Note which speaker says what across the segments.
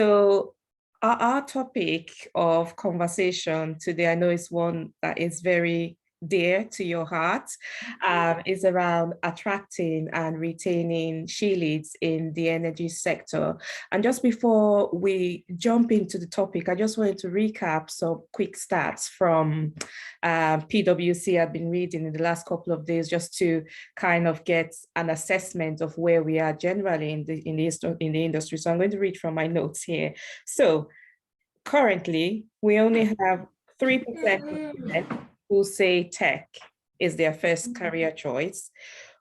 Speaker 1: So our topic of conversation today, I know is one that is very dear to your heart, is around attracting and retaining SheLeads in the energy sector. And just before we jump into the topic, I just wanted to recap some quick stats from PwC I've been reading in the last couple of days, just to kind of get an assessment of where we are generally in the industry. So I'm going to read from my notes here. So currently, we only have 3% of women who say tech is their first career choice.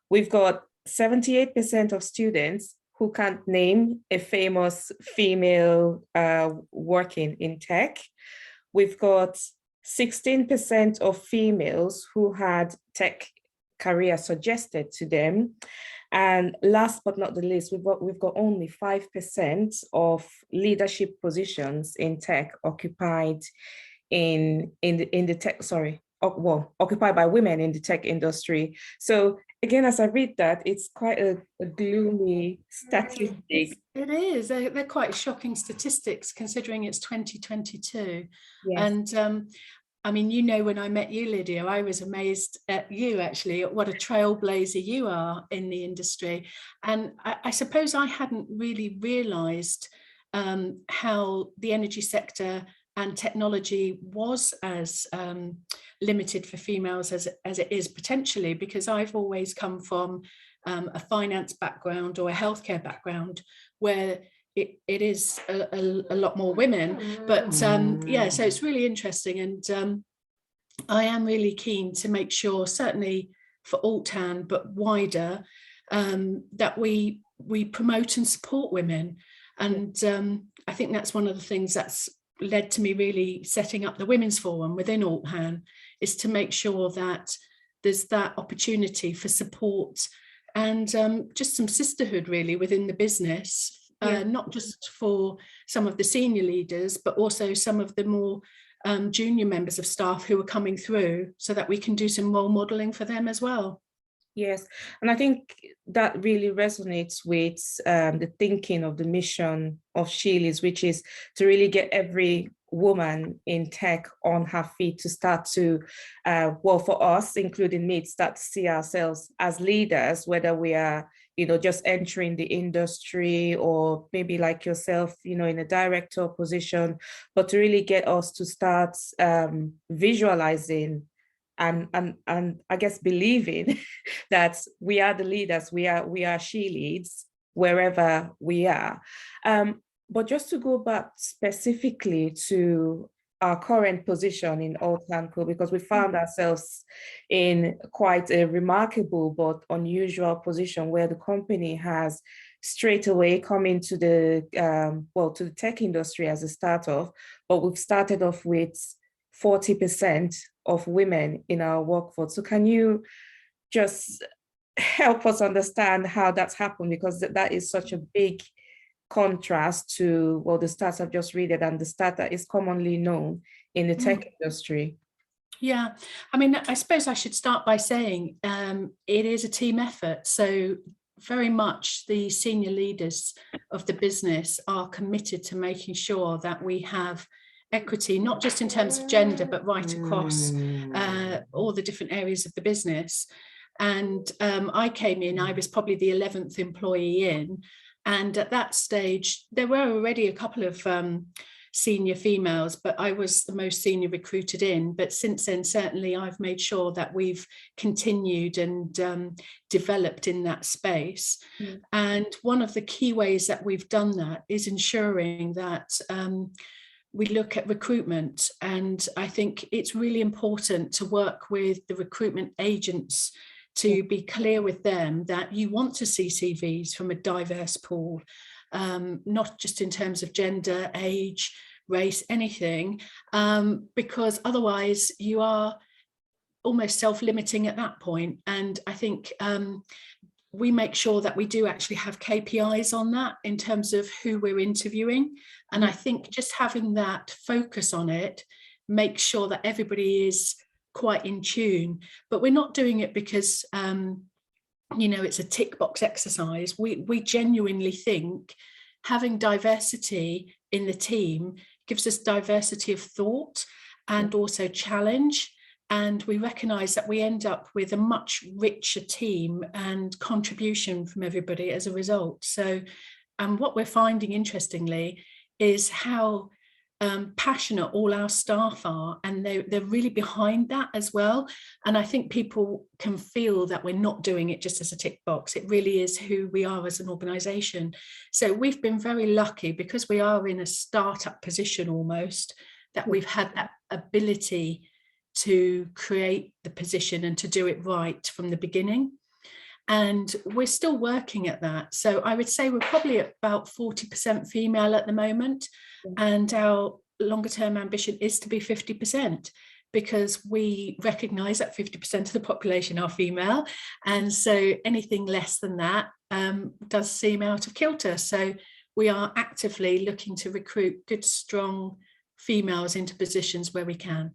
Speaker 1: We've got 78% of students who can't name a famous female working in tech. We've got 16% of females who had tech career suggested to them. And last but not the least, we've got only 5% of leadership positions in tech occupied in the tech, occupied by women in the tech industry. So again, as I read that, it's quite a gloomy statistic.
Speaker 2: It is. They're quite shocking statistics considering it's 2022.
Speaker 1: Yes.
Speaker 2: And I mean, you know, when I met you, Lydia, I was amazed at you, actually, at what a trailblazer you are in the industry. And I suppose I hadn't really realised how the energy sector and technology was as limited for females as it is potentially, because I've always come from a finance background or a healthcare background where it is a lot more women. But yeah, so it's really interesting. And I am really keen to make sure, certainly for Altan, but wider, that we promote and support women. And I think that's one of the things that's led to me really setting up the Women's Forum within Altan, is to make sure that there's that opportunity for support and just some sisterhood really within the business. Not just for some of the senior leaders, but also some of the more junior members of staff who are coming through, so that we can do some role modeling for them as well.
Speaker 1: Yes, and I think that really resonates with the thinking of the mission of SheLeads, which is to really get every woman in tech on her feet, to start to, well, for us, including me, start to see ourselves as leaders, whether we are, you know, just entering the industry, or maybe like yourself, you know, in a director position, but to really get us to start visualizing and I guess believing that we are the leaders, we are SheLeads wherever we are. But just to go back specifically to our current position in Altan, because we found ourselves in quite a remarkable but unusual position where the company has straight away come into the to the tech industry as a startup, but we've started off with 40% of women in our workforce. So can you just help us understand how that's happened? Because that is such a big contrast to, well, the stats I've just read and the stat that is commonly known in the tech industry.
Speaker 2: Yeah, I mean, I suppose I should start by saying it is a team effort. So very much the senior leaders of the business are committed to making sure that we have equity, not just in terms of gender, but right across all the different areas of the business. And I came in, I was probably the 11th employee in, and at that stage, there were already a couple of senior females, but I was the most senior recruited in. But since then, certainly I've made sure that we've continued and developed in that space. And one of the key ways that we've done that is ensuring that we look at recruitment. And I think it's really important to work with the recruitment agents to be clear with them that you want to see CVs from a diverse pool, not just in terms of gender, age, race, anything, because otherwise you are almost self-limiting at that point. And I think we make sure that we do actually have KPIs on that in terms of who we're interviewing. And I think just having that focus on it makes sure that everybody is quite in tune. But we're not doing it because you know, it's a tick box exercise. We genuinely think having diversity in the team gives us diversity of thought and also challenge. And we recognise that we end up with a much richer team and contribution from everybody as a result. So what we're finding, interestingly, is how passionate all our staff are, and they're really behind that as well. And I think people can feel that we're not doing it just as a tick box. It really is who we are as an organisation. So we've been very lucky, because we are in a startup position almost, that we've had that ability to create the position and to do it right from the beginning. And we're still working at that. So I would say we're probably at about 40% female at the moment. And our longer term ambition is to be 50%, because we recognise that 50% of the population are female. And so anything less than that does seem out of kilter. So we are actively looking to recruit good, strong females into positions where we can.